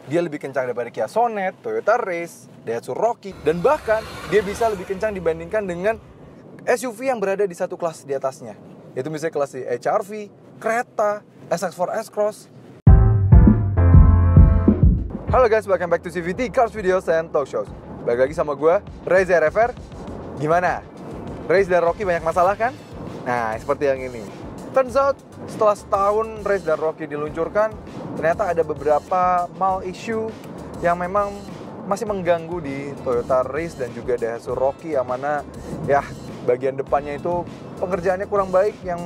Dia lebih kencang daripada Kia Sonet, Toyota Race, Daihatsu Rocky, dan bahkan dia bisa lebih kencang dibandingkan dengan SUV yang berada di satu kelas di atasnya. Yaitu misalnya kelas di HR-V, Creta, SX4 S-Cross. Halo guys, welcome back to CVT Cars Videos and Talk Shows. Balik lagi sama gue, Reza RFR. Gimana? Race dan Rocky banyak masalah kan? Nah, seperti yang ini. Turns out, setelah setahun Race dan Rocky diluncurkan, ternyata ada beberapa mal issue yang memang masih mengganggu di Toyota Race dan juga Daihatsu Rocky, yang mana ya bagian depannya itu pengerjaannya kurang baik yang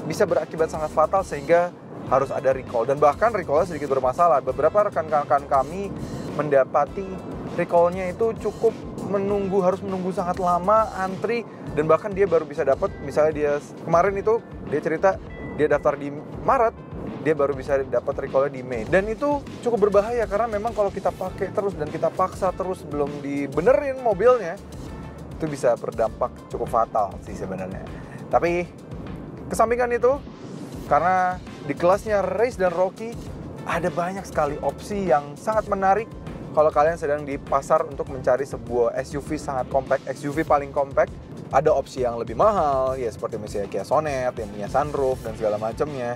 bisa berakibat sangat fatal sehingga harus ada recall. Dan bahkan recallnya sedikit bermasalah. Beberapa rekan-rekan kami mendapati recallnya itu cukup harus menunggu sangat lama, antri, dan bahkan dia baru bisa dapat, misalnya dia kemarin itu dia cerita dia daftar di Maret, dia baru bisa dapat recallnya di Mei. Dan itu cukup berbahaya karena memang kalau kita pakai terus dan kita paksa terus belum dibenerin mobilnya, itu bisa berdampak cukup fatal sih sebenarnya. Tapi kesampingkan itu, karena di kelasnya Race dan Rocky ada banyak sekali opsi yang sangat menarik kalau kalian sedang di pasar untuk mencari sebuah SUV sangat compact, SUV paling compact. Ada opsi yang lebih mahal, ya seperti misalnya Kia Sonet yang punya sunroof dan segala macamnya.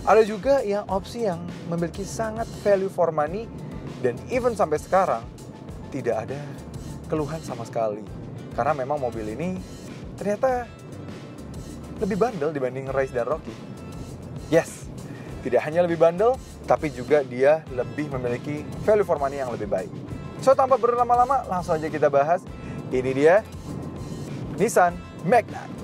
Ada juga yang opsi yang memiliki sangat value for money, dan even sampai sekarang tidak ada keluhan sama sekali. Karena memang mobil ini ternyata lebih bandel dibanding Race dan Rocky. Yes, tidak hanya lebih bandel, tapi juga dia lebih memiliki value for money yang lebih baik. So, tanpa berlama-lama, langsung aja kita bahas. Ini dia Nissan Magnite.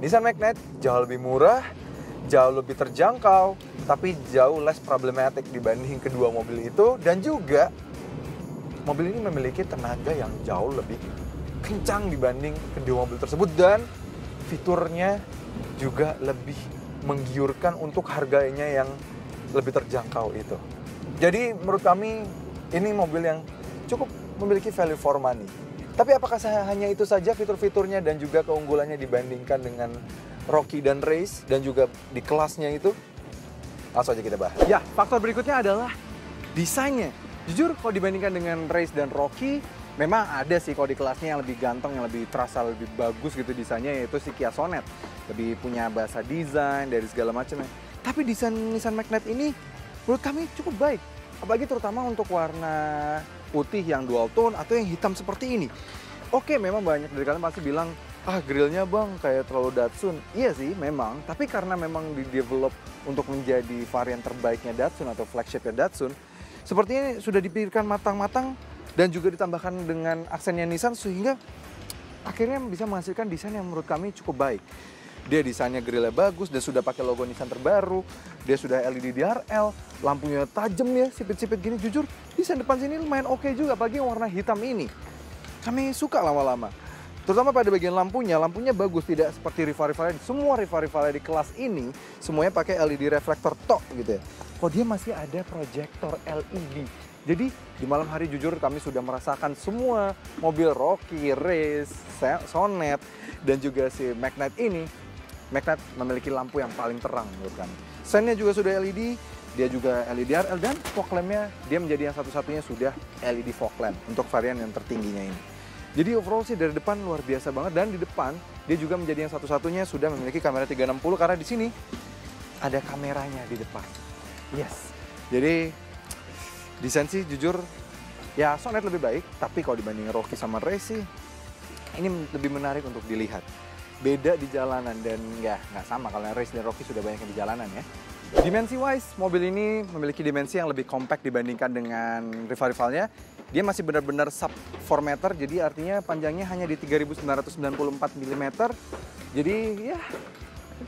Nissan Magnite jauh lebih murah, jauh lebih terjangkau, tapi jauh less problematic dibanding kedua mobil itu. Dan juga mobil ini memiliki tenaga yang jauh lebih kencang dibanding kedua mobil tersebut. Dan fiturnya juga lebih menggiurkan untuk harganya yang lebih terjangkau itu. Jadi menurut kami ini mobil yang cukup memiliki value for money. Tapi apakah hanya itu saja fitur-fiturnya dan juga keunggulannya dibandingkan dengan Rocky dan Race dan juga di kelasnya itu? Langsung aja kita bahas. Ya, faktor berikutnya adalah desainnya. Jujur kalau dibandingkan dengan Race dan Rocky, memang ada sih kalau di kelasnya yang lebih ganteng, yang lebih terasa lebih bagus gitu desainnya, yaitu si Kia Sonet. Lebih punya bahasa desain dari segala macamnya. Tapi desain Nissan Magnite ini menurut kami cukup baik. Apalagi terutama untuk warna putih yang dual tone atau yang hitam seperti ini. Oke, memang banyak dari kalian pasti bilang, grillnya bang kayak terlalu Datsun. Iya sih memang, tapi karena memang di-develop untuk menjadi varian terbaiknya Datsun atau flagshipnya Datsun, sepertinya sudah dipikirkan matang-matang dan juga ditambahkan dengan aksennya Nissan sehingga akhirnya bisa menghasilkan desain yang menurut kami cukup baik. Dia desainnya grillnya bagus dan sudah pakai logo Nissan terbaru. Dia sudah LED DRL, lampunya tajam ya, sipit-sipit gini. Jujur, desain depan sini lumayan oke juga, apalagi yang warna hitam ini. Kami suka lama-lama. Terutama pada bagian lampunya bagus, tidak seperti rival-rivalnya. Semua rival-rivalnya di kelas ini, semuanya pakai LED reflektor tok gitu ya. Kok dia masih ada proyektor LED. Jadi di malam hari jujur kami sudah merasakan semua mobil Rocky, Race, Sonet, dan juga si Magnite ini. Magnite memiliki lampu yang paling terang menurut kami. Sennya juga sudah LED, dia juga LED RL, dan fog lampnya dia menjadi yang satu-satunya sudah LED fog lamp untuk varian yang tertingginya ini. Jadi overall sih dari depan luar biasa banget, dan di depan dia juga menjadi yang satu-satunya sudah memiliki kamera 360 karena di sini ada kameranya di depan. Yes. Jadi desain sih jujur ya Sonet lebih baik, tapi kalau dibanding Rocky sama Race sih ini lebih menarik untuk dilihat. Beda di jalanan dan nggak sama, kalau Race dan Rocky sudah banyak di jalanan ya. Dimensi wise, mobil ini memiliki dimensi yang lebih compact dibandingkan dengan rival-rivalnya. Dia masih benar-benar sub 4 meter, jadi artinya panjangnya hanya di 3.994 mm. Jadi ya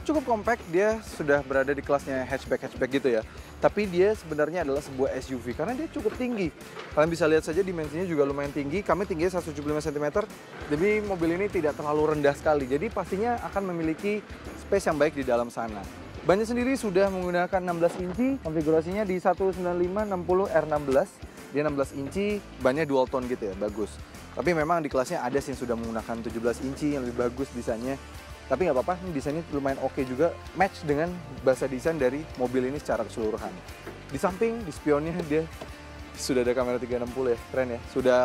cukup compact, dia sudah berada di kelasnya hatchback gitu ya. Tapi dia sebenarnya adalah sebuah SUV karena dia cukup tinggi. Kalian bisa lihat saja dimensinya juga lumayan tinggi. Kami tingginya 175 cm. Jadi mobil ini tidak terlalu rendah sekali. Jadi pastinya akan memiliki space yang baik di dalam sana. Bannya sendiri sudah menggunakan 16 inci, konfigurasinya di 195/60 R16. Dia 16 inci, bannya dual tone gitu ya, bagus. Tapi memang di kelasnya ada sih yang sudah menggunakan 17 inci yang lebih bagus desainnya. Tapi nggak apa-apa, desainnya lumayan oke juga, match dengan bahasa desain dari mobil ini secara keseluruhan. Di samping, di spionnya dia sudah ada kamera 360 ya, keren ya. Sudah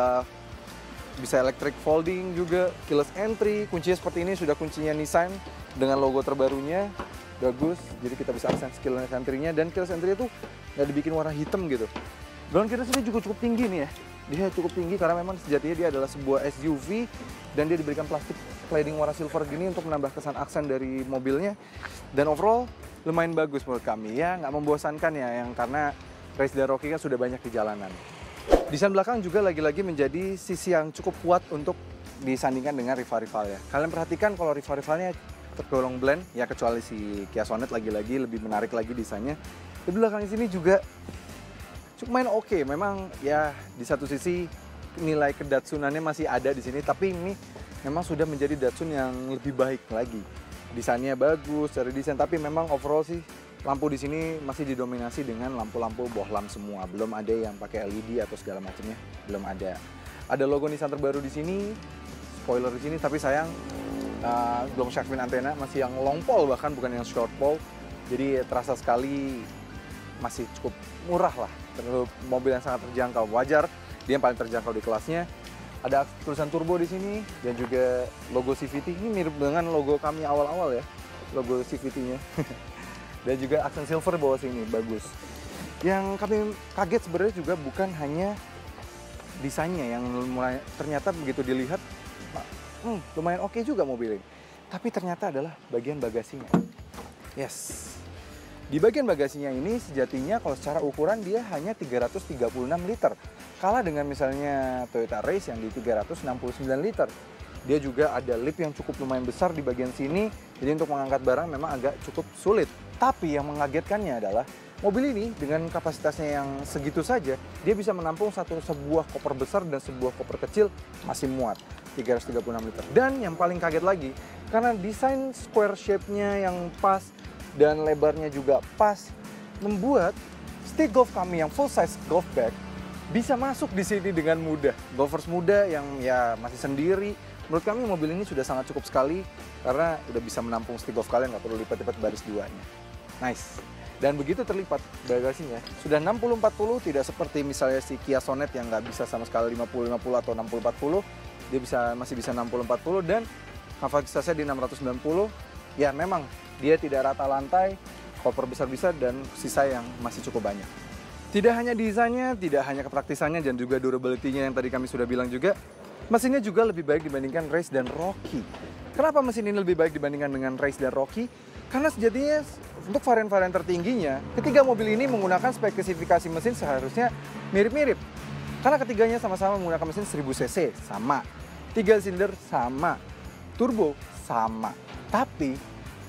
bisa electric folding juga, keyless entry, kuncinya seperti ini, sudah kuncinya Nissan dengan logo terbarunya. Bagus, jadi kita bisa akses keyless entry-nya, dan keyless entry itu nggak dibikin warna hitam gitu. Ground clearance ini juga cukup tinggi nih ya, dia cukup tinggi karena memang sejatinya dia adalah sebuah SUV dan dia diberikan plastik cladding warna silver gini untuk menambah kesan aksen dari mobilnya. Dan overall lumayan bagus menurut kami ya, nggak membosankan ya, yang karena Race dan Rocky kan sudah banyak di jalanan. Desain belakang juga lagi-lagi menjadi sisi yang cukup kuat untuk disandingkan dengan rival-rivalnya. Kalian perhatikan kalau rival-rivalnya tergolong blend, ya kecuali si Kia Sonet lagi-lagi lebih menarik lagi desainnya. Di belakang sini juga cukup main oke. Memang ya di satu sisi nilai kedatsunannya masih ada di sini, tapi ini memang sudah menjadi Datsun yang lebih baik lagi. Desainnya bagus dari desain, tapi memang overall sih lampu di sini masih didominasi dengan lampu-lampu bohlam semua. Belum ada yang pakai LED atau segala macamnya, belum ada. Ada logo Nissan terbaru di sini, spoiler di sini, tapi sayang belum shark fin antena, masih yang long pole bahkan bukan yang short pole. Jadi terasa sekali masih cukup murah lah. Terus mobil yang sangat terjangkau, wajar dia yang paling terjangkau di kelasnya. Ada tulisan turbo di sini dan juga logo CVT. Ini mirip dengan logo kami awal-awal ya, logo CVT-nya. Dan juga aksen silver bawah sini, bagus. Yang kami kaget sebenarnya juga bukan hanya desainnya yang ternyata begitu dilihat lumayan oke juga mobil ini. Tapi ternyata adalah bagian bagasinya. Yes. Di bagian bagasinya ini sejatinya kalau secara ukuran dia hanya 336 liter. Kalah dengan misalnya Toyota Race yang di 369 liter. Dia juga ada lip yang cukup lumayan besar di bagian sini. Jadi untuk mengangkat barang memang agak cukup sulit. Tapi yang mengagetkannya adalah mobil ini dengan kapasitasnya yang segitu saja, dia bisa menampung sebuah koper besar dan sebuah koper kecil masih muat. 336 liter. Dan yang paling kaget lagi, karena desain square shape-nya yang pas dan lebarnya juga pas, membuat stick golf kami yang full size golf bag bisa masuk di sini dengan mudah. Golfers muda yang ya masih sendiri, menurut kami mobil ini sudah sangat cukup sekali karena udah bisa menampung stick golf kalian, nggak perlu lipat-lipat baris duanya. Nice. Dan begitu terlipat bagasinya, sudah 60-40, tidak seperti misalnya si Kia Sonet yang nggak bisa sama sekali 50-50 atau 60-40. Dia masih bisa 60-40 dan kapasitasnya di 690. Ya memang dia tidak rata lantai, koper besar-besar dan sisa yang masih cukup banyak. Tidak hanya desainnya, tidak hanya kepraktisannya dan juga durability-nya yang tadi kami sudah bilang juga, mesinnya juga lebih baik dibandingkan Race dan Rocky. Kenapa mesin ini lebih baik dibandingkan dengan Race dan Rocky? Karena sejatinya untuk varian-varian tertingginya, ketiga mobil ini menggunakan spesifikasi mesin seharusnya mirip-mirip. Karena ketiganya sama-sama menggunakan mesin 1000 cc, sama. 3 silinder sama, turbo sama. Tapi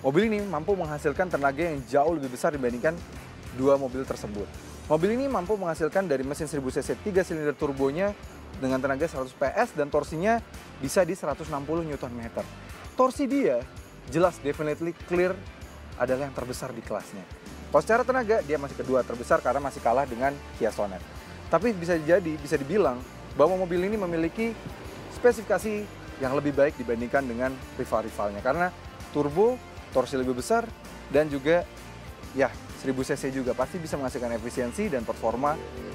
mobil ini mampu menghasilkan tenaga yang jauh lebih besar dibandingkan dua mobil tersebut. Mobil ini mampu menghasilkan dari mesin 1000 cc 3 silinder turbonya dengan tenaga 100 PS dan torsinya bisa di 160 Nm. Torsi dia jelas definitely clear adalah yang terbesar di kelasnya. Kalau secara tenaga dia masih kedua terbesar karena masih kalah dengan Kia Sonet. Tapi bisa dibilang bahwa mobil ini memiliki spesifikasi yang lebih baik dibandingkan dengan rival-rivalnya karena turbo, torsi lebih besar dan juga ya 1000 cc juga pasti bisa menghasilkan efisiensi dan performa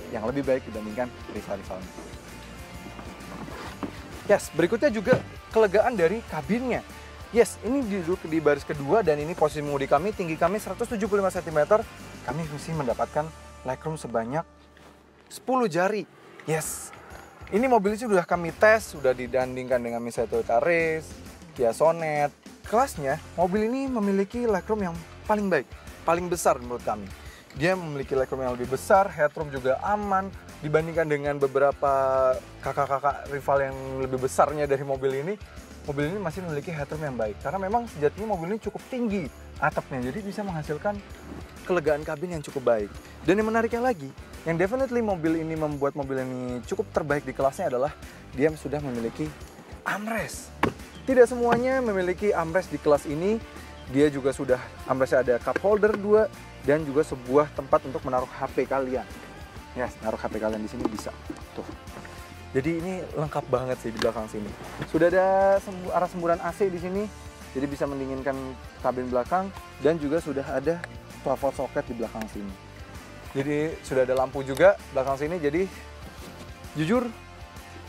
yang lebih baik dibandingkan rival-rivalnya. Yes, berikutnya juga kelegaan dari kabinnya. Yes, ini duduk di baris kedua dan ini posisi mengemudi kami, tinggi kami 175 cm. Kami mesti mendapatkan legroom sebanyak 10 jari. Yes, ini mobil ini sudah kami tes, sudah dibandingkan dengan misalnya Toyota Race, Kia Sonet. Kelasnya, mobil ini memiliki legroom yang paling baik. paling besar menurut kami. Dia memiliki legroom yang lebih besar, headroom juga aman dibandingkan dengan beberapa kakak-kakak rival yang lebih besarnya dari mobil ini. Mobil ini masih memiliki headroom yang baik karena memang sejatinya mobil ini cukup tinggi atapnya, jadi bisa menghasilkan kelegaan kabin yang cukup baik. Dan yang menariknya lagi, yang definitely mobil ini membuat mobil ini cukup terbaik di kelasnya adalah dia sudah memiliki armrest. Tidak semuanya memiliki armrest di kelas ini. Dia juga sudah armrestnya ada cup holder 2 dan juga sebuah tempat untuk menaruh HP kalian. Yes, naruh HP kalian di sini bisa. Tuh. Jadi ini lengkap banget sih di belakang sini. Sudah ada arah semburan AC di sini, jadi bisa mendinginkan kabin belakang dan juga sudah ada 12 volt socket di belakang sini. Jadi sudah ada lampu juga belakang sini. Jadi jujur,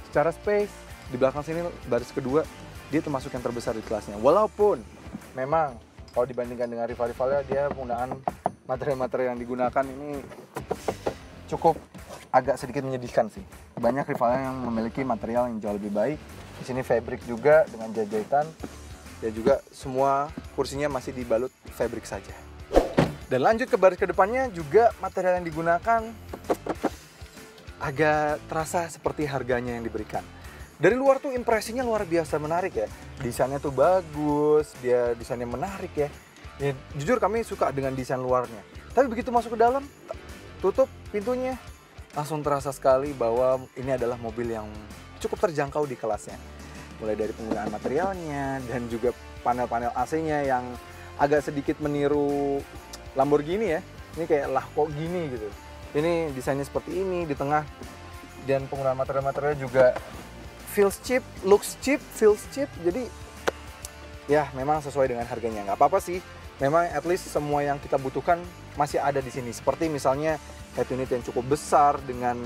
secara space di belakang sini baris kedua dia termasuk yang terbesar di kelasnya. Walaupun memang kalau dibandingkan dengan rival-rivalnya, dia penggunaan material-material yang digunakan ini cukup agak sedikit menyedihkan sih. Banyak rivalnya yang memiliki material yang jauh lebih baik. Di sini fabric juga dengan jahitan dan juga semua kursinya masih dibalut fabric saja. Dan lanjut ke baris kedepannya juga material yang digunakan agak terasa seperti harganya yang diberikan. Dari luar tuh impresinya luar biasa menarik ya. Desainnya tuh bagus, dia desainnya menarik ya. Ya, jujur kami suka dengan desain luarnya. Tapi begitu masuk ke dalam, tutup pintunya, langsung terasa sekali bahwa ini adalah mobil yang cukup terjangkau di kelasnya. Mulai dari penggunaan materialnya dan juga panel-panel AC-nya yang agak sedikit meniru Lamborghini ya. Ini kayak lah kok gini gitu. Ini desainnya seperti ini di tengah. Dan penggunaan material-material juga feels cheap, looks cheap, feels cheap. Jadi ya memang sesuai dengan harganya. Nggak apa-apa sih. Memang at least semua yang kita butuhkan masih ada di sini. Seperti misalnya head unit yang cukup besar dengan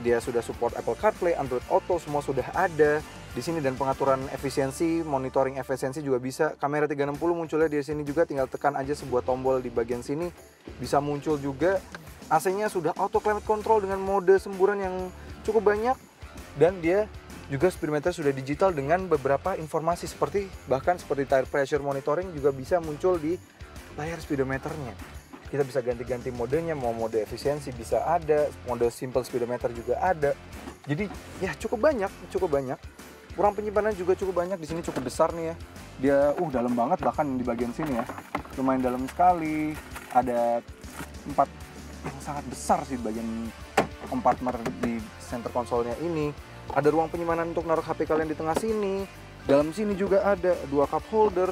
dia sudah support Apple CarPlay, Android Auto, semua sudah ada di sini. Dan pengaturan efisiensi, monitoring efisiensi juga bisa. Kamera 360 munculnya di sini juga, tinggal tekan aja sebuah tombol di bagian sini bisa muncul juga. AC-nya sudah auto climate control dengan mode semburan yang cukup banyak. Dan dia juga speedometer sudah digital dengan beberapa informasi bahkan seperti tire pressure monitoring juga bisa muncul di layar speedometernya. Kita bisa ganti-ganti modenya, mau mode efisiensi bisa ada, mode simple speedometer juga ada. Jadi ya cukup banyak. Ruang penyimpanan juga cukup banyak, di sini cukup besar nih ya. Dia dalam banget bahkan di bagian sini ya. Lumayan dalam sekali. Ada 4 yang sangat besar sih di bagian compartment di center konsolnya ini. Ada ruang penyimpanan untuk naruh HP kalian di tengah sini. Dalam sini juga ada 2 cup holder.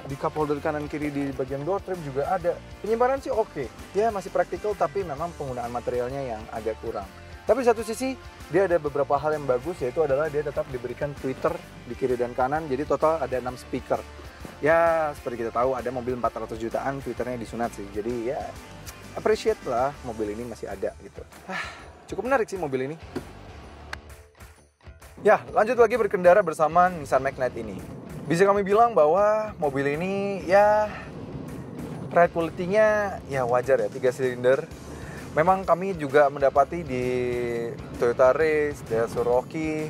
Di cup holder kanan kiri di bagian door trim juga ada. Penyimpanan sih oke. Ya masih praktikal, tapi memang penggunaan materialnya yang agak kurang. Tapi di satu sisi dia ada beberapa hal yang bagus, yaitu adalah dia tetap diberikan tweeter di kiri dan kanan. Jadi total ada 6 speaker. Ya seperti kita tahu ada mobil 400 jutaan tweeternya disunat sih. Jadi ya appreciate lah mobil ini masih ada gitu. Cukup menarik sih mobil ini. Ya, lanjut lagi berkendara bersama Nissan Magnite ini. Bisa kami bilang bahwa mobil ini ya ride quality-nya ya wajar ya, 3 silinder. Memang kami juga mendapati di Toyota Race, Daihatsu Rocky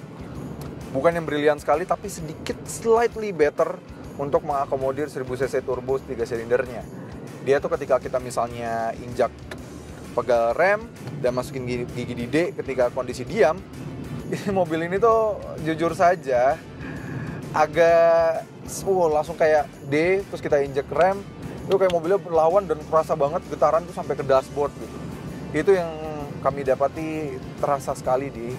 bukan yang brilian sekali, tapi sedikit slightly better untuk mengakomodir 1000cc turbo 3 silindernya. Dia tuh ketika kita misalnya injak pegal rem dan masukin gigi di D ketika kondisi diam, mobil ini tuh jujur saja agak langsung kayak D, terus kita injek rem, itu kayak mobilnya berlawan dan terasa banget getaran tuh sampai ke dashboard gitu. Itu yang kami dapati terasa sekali di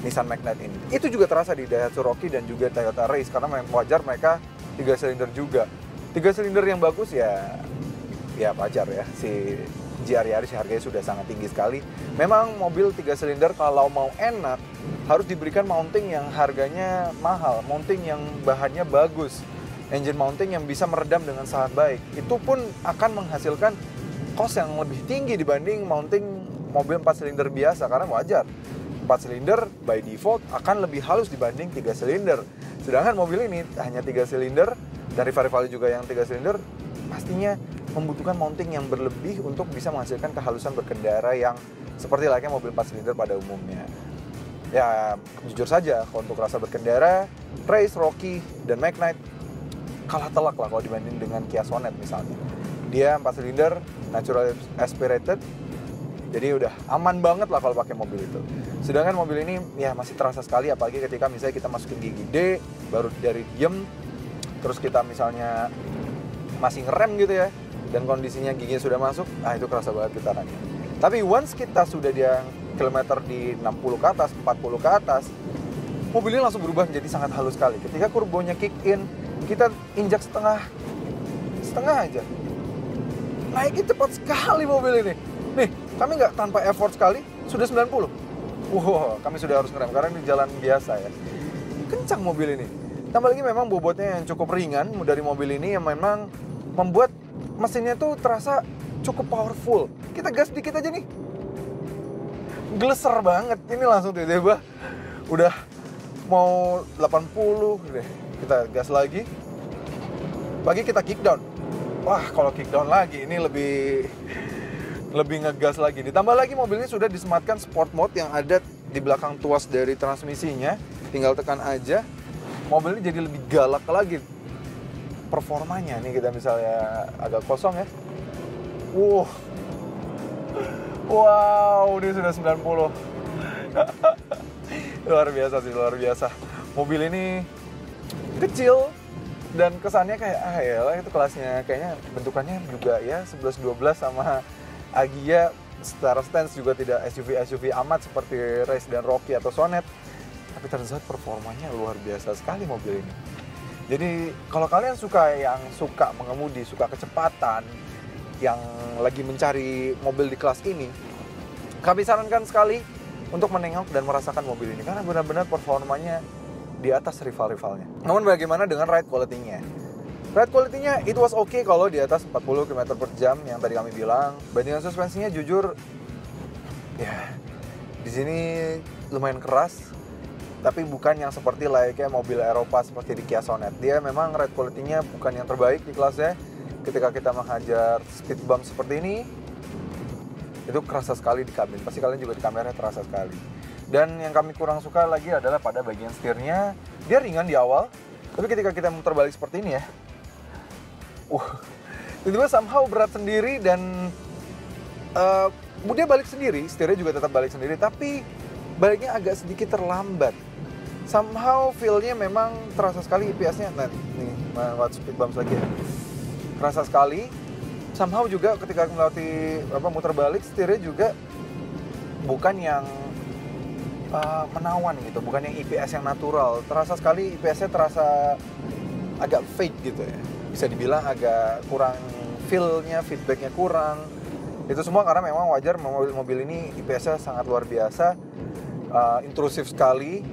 Nissan Magnite ini. Itu juga terasa di Daihatsu Rocky dan juga Toyota Race karena memang wajar mereka 3 silinder juga. 3 silinder yang bagus ya wajar ya. Si GR Yaris harganya sudah sangat tinggi sekali. Memang mobil 3 silinder kalau mau enak harus diberikan mounting yang harganya mahal, mounting yang bahannya bagus, engine mounting yang bisa meredam dengan sangat baik. Itu pun akan menghasilkan cost yang lebih tinggi dibanding mounting mobil 4 silinder biasa, karena wajar 4 silinder by default akan lebih halus dibanding 3 silinder. Sedangkan mobil ini hanya 3 silinder, dan rival-rivalnya juga yang 3 silinder pastinya membutuhkan mounting yang berlebih untuk bisa menghasilkan kehalusan berkendara yang seperti layaknya mobil 4 silinder pada umumnya. Ya, jujur saja, kalau untuk rasa berkendara, Race, Rocky, dan Magnite kalah telak lah kalau dibanding dengan Kia Sonet misalnya. Dia 4 silinder, natural aspirated. Jadi udah aman banget lah kalau pakai mobil itu. Sedangkan mobil ini ya masih terasa sekali, apalagi ketika misalnya kita masukin gigi D, baru dari diem, terus kita misalnya masih ngerem gitu ya, dan kondisinya giginya sudah masuk, itu kerasa banget getarannya. Tapi once kita sudah di kilometer di 60 ke atas, 40 ke atas, mobil ini langsung berubah menjadi sangat halus sekali. Ketika turbonya kick in, kita injak setengah aja. Naiknya cepat sekali mobil ini. Nih, kami nggak tanpa effort sekali, sudah 90. Wow, kami sudah harus ngerem, karena ini jalan biasa ya. Kencang mobil ini. Tambah lagi memang bobotnya yang cukup ringan dari mobil ini, yang memang membuat mesinnya tuh terasa cukup powerful. Kita gas dikit aja nih, geleser banget. Ini langsung tiba-tiba udah mau 80 deh. Kita gas lagi kita kick down. Wah, kalau kick down lagi ini lebih ngegas lagi. Ditambah lagi mobil ini sudah disematkan sport mode yang ada di belakang tuas dari transmisinya. Tinggal tekan aja, mobil ini jadi lebih galak lagi performanya. Nih kita misalnya agak kosong ya. Wow, ini sudah 90. Luar biasa sih, luar biasa. Mobil ini kecil dan kesannya kayak ya itu kelasnya, kayaknya bentukannya juga ya 11-12 sama Agya. Secara stance juga tidak SUV amat seperti Race dan Rocky atau Sonet, tapi ternyata performanya luar biasa sekali mobil ini. Jadi kalau kalian suka mengemudi, suka kecepatan, yang lagi mencari mobil di kelas ini, kami sarankan sekali untuk menengok dan merasakan mobil ini, karena benar-benar performanya di atas rival-rivalnya. Namun bagaimana dengan ride quality-nya? Ride quality-nya it was okay kalau di atas 40 km per jam yang tadi kami bilang. Bandingan suspensinya jujur ya di sini lumayan keras, tapi bukan yang seperti layaknya mobil Eropa seperti di Kia Sonet. Dia memang ride quality-nya bukan yang terbaik di kelasnya. Ketika kita menghajar speed bump seperti ini, itu kerasa sekali di kabin. Pasti kalian juga di kamera terasa sekali. Dan yang kami kurang suka lagi adalah pada bagian setirnya. Dia ringan di awal, tapi ketika kita muter balik seperti ini ya, tiba-tiba somehow berat sendiri. Dan dia balik sendiri, setirnya juga tetap balik sendiri, tapi baliknya agak sedikit terlambat. Somehow feel-nya memang terasa sekali IPS-nya. Nah, nih, lewat speed bumps lagi ya. Terasa sekali. Somehow juga ketika melewati muter balik, setirnya juga bukan yang menawan gitu, bukan yang IPS yang natural. Terasa sekali IPS-nya terasa agak fake gitu ya. Bisa dibilang agak kurang feel-nya, feedback-nya kurang. Itu semua karena memang wajar mobil ini IPS-nya sangat luar biasa, intrusif sekali.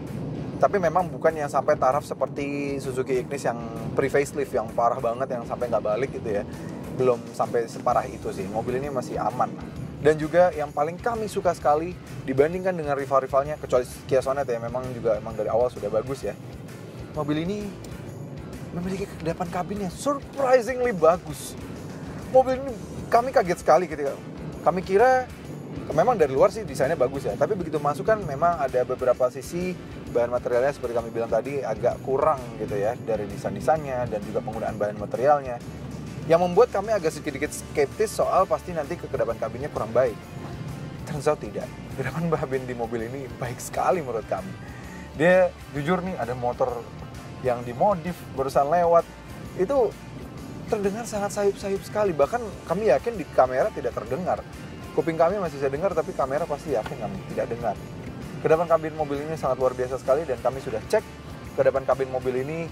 Tapi memang bukan yang sampai taraf seperti Suzuki Ignis yang pre-facelift yang parah banget, yang sampai nggak balik gitu ya. Belum sampai separah itu sih. Mobil ini masih aman. Dan juga yang paling kami suka sekali dibandingkan dengan rival-rivalnya, kecuali Kia Sonet ya, memang dari awal sudah bagus ya. Mobil ini memiliki kedalaman kabinnya surprisingly bagus. Mobil ini kami kaget sekali ketika kami kira, memang dari luar sih desainnya bagus ya, tapi begitu masuk kan memang ada beberapa sisi bahan materialnya seperti kami bilang tadi agak kurang gitu ya, dari desain-desainnya dan juga penggunaan bahan materialnya, yang membuat kami agak sedikit skeptis soal pasti nanti kedalaman kabinnya kurang baik. Turns out tidak. Kedalaman kabin di mobil ini baik sekali menurut kami. Dia jujur nih, ada motor yang dimodif barusan lewat, itu terdengar sangat sayup-sayup sekali. Bahkan kami yakin di kamera tidak terdengar. Kuping kami masih bisa dengar, tapi kamera pasti yakin kami tidak dengar. Kedalaman kabin mobil ini sangat luar biasa sekali, dan kami sudah cek kedalaman kabin mobil ini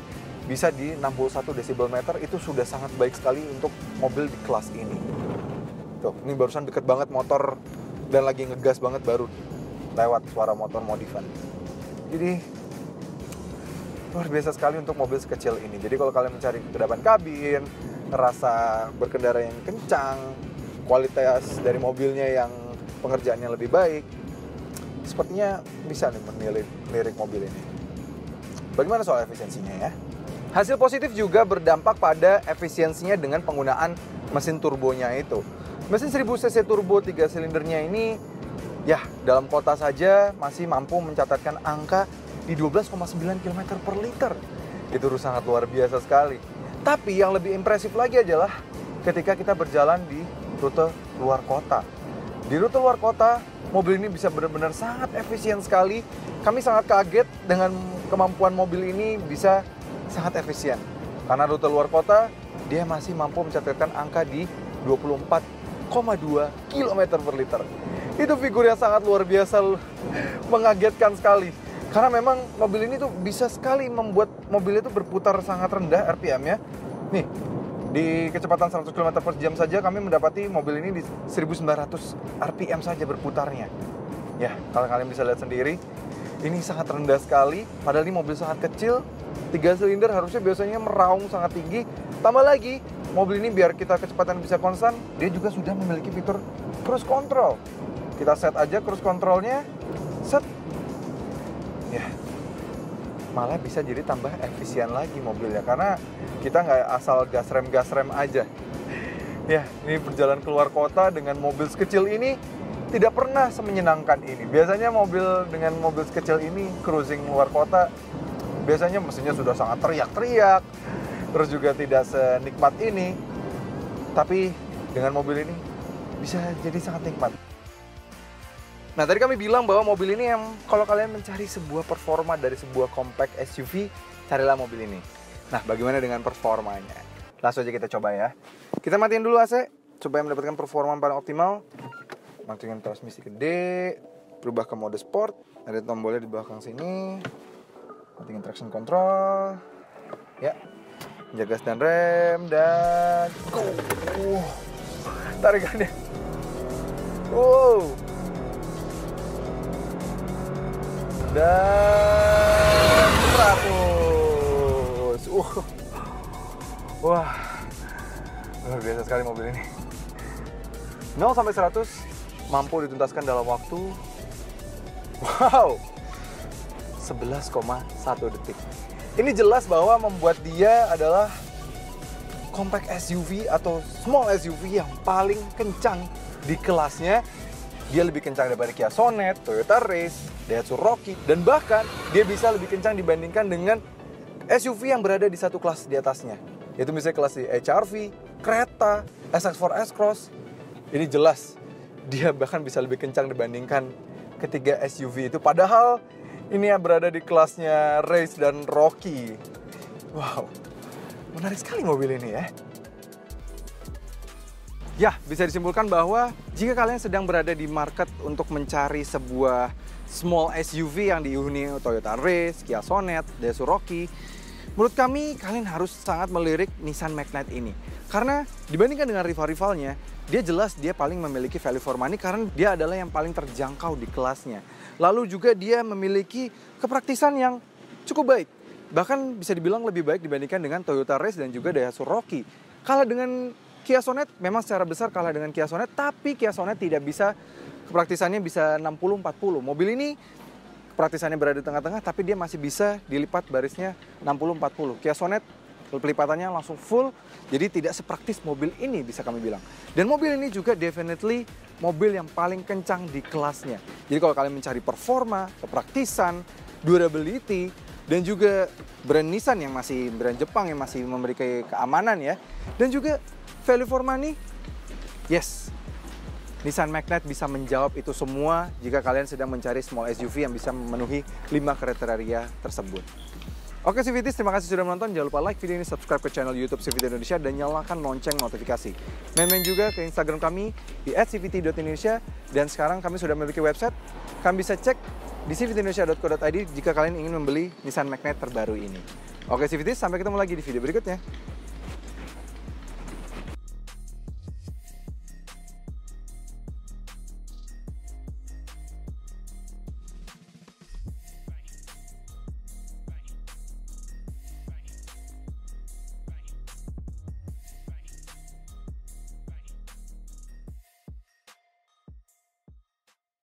bisa di 61 decibel meter. Itu sudah sangat baik sekali untuk mobil di kelas ini. Tuh, ini barusan deket banget motor dan lagi ngegas banget baru lewat suara motor modifan. Jadi luar biasa sekali untuk mobil sekecil ini. Jadi kalau kalian mencari kedalaman kabin, rasa berkendara yang kencang, kualitas dari mobilnya yang pengerjaannya lebih baik, sepertinya bisa nih melirik mobil ini. Bagaimana soal efisiensinya ya? Hasil positif juga berdampak pada efisiensinya dengan penggunaan mesin turbonya itu. Mesin 1000 cc turbo 3 silindernya ini ya dalam kota saja masih mampu mencatatkan angka di 12,9 km per liter. Itu sangat luar biasa sekali. Tapi yang lebih impresif lagi adalah ketika kita berjalan di rute luar kota. Di rute luar kota, mobil ini bisa benar-benar sangat efisien sekali. Kami sangat kaget dengan kemampuan mobil ini bisa sangat efisien. Karena rute luar kota, dia masih mampu mencatatkan angka di 24,2 km per liter. Itu figur yang sangat luar biasa, mengagetkan sekali. Karena memang mobil ini tuh bisa sekali membuat mobil itu berputar sangat rendah RPM-nya. Nih, di kecepatan 100 km per jam saja kami mendapati mobil ini di 1900 RPM saja berputarnya. Ya, kalau kalian bisa lihat sendiri, ini sangat rendah sekali. Padahal ini mobil sangat kecil, 3 silinder harusnya biasanya meraung sangat tinggi. Tambah lagi, mobil ini biar kita kecepatan bisa konstan, dia juga sudah memiliki fitur cruise control. Kita set aja cruise controlnya, set. Ya, malah bisa jadi tambah efisien lagi mobilnya karena kita nggak asal gas rem aja. Ya, ini perjalanan keluar kota dengan mobil sekecil ini tidak pernah semenyenangkan ini. Biasanya mobil dengan mobil sekecil ini cruising luar kota biasanya mesinnya sudah sangat teriak-teriak, terus juga tidak senikmat ini. Tapi dengan mobil ini bisa jadi sangat nikmat. Nah, tadi kami bilang bahwa mobil ini yang kalau kalian mencari sebuah performa dari sebuah compact SUV, carilah mobil ini. Nah, bagaimana dengan performanya? Langsung aja kita coba ya. Kita matiin dulu AC, supaya mendapatkan performa yang paling optimal. Matikan transmisi gede, berubah ke mode sport. Ada tombolnya di belakang sini. Matikan traction control. Ya, jaga gas dan rem, dan go. Tarikannya. Wow. Dan 100. Wah, luar biasa sekali mobil ini. 0 sampai 100 mampu dituntaskan dalam waktu 11,1 detik. Ini jelas bahwa membuat dia adalah compact SUV atau small SUV yang paling kencang di kelasnya. Dia lebih kencang daripada Kia Sonet, Toyota Race, Daihatsu Rocky, dan bahkan dia bisa lebih kencang dibandingkan dengan SUV yang berada di satu kelas di atasnya. Yaitu misalnya kelas di HR-V, Creta, SX4 S-Cross. Ini jelas dia bahkan bisa lebih kencang dibandingkan ketiga SUV itu. Padahal ini berada di kelasnya Race dan Rocky. Wow, menarik sekali mobil ini ya. Ya, bisa disimpulkan bahwa jika kalian sedang berada di market untuk mencari sebuah small SUV yang dihuni Toyota Race, Kia Sonet, Daihatsu Rocky, menurut kami kalian harus sangat melirik Nissan Magnite ini. Karena dibandingkan dengan rival-rivalnya, dia jelas dia paling memiliki value for money karena dia adalah yang paling terjangkau di kelasnya. Lalu juga dia memiliki kepraktisan yang cukup baik. Bahkan bisa dibilang lebih baik dibandingkan dengan Toyota Race dan juga Daihatsu Rocky. Kalah dengan Kia Sonet, memang secara besar kalah dengan Kia Sonet, tapi Kia Sonet tidak bisa, kepraktisannya bisa 60-40. Mobil ini kepraktisannya berada di tengah-tengah, tapi dia masih bisa dilipat barisnya 60-40. Kia Sonet pelipatannya langsung full, jadi tidak sepraktis mobil ini bisa kami bilang. Dan mobil ini juga definitely mobil yang paling kencang di kelasnya. Jadi kalau kalian mencari performa, kepraktisan, durability, dan juga brand Nissan yang masih brand Jepang yang masih memberikan keamanan ya, dan juga value for money, yes, Nissan Magnite bisa menjawab itu semua jika kalian sedang mencari small SUV yang bisa memenuhi 5 kriteria tersebut. Oke CVTs, terima kasih sudah menonton. Jangan lupa like video ini, subscribe ke channel YouTube CVT Indonesia, dan nyalakan lonceng notifikasi. Main-main juga ke Instagram kami di @cvt.indonesia, dan sekarang kami sudah memiliki website. Kalian bisa cek di cvtindonesia.co.id jika kalian ingin membeli Nissan Magnite terbaru ini. Oke CVTs, sampai ketemu lagi di video berikutnya.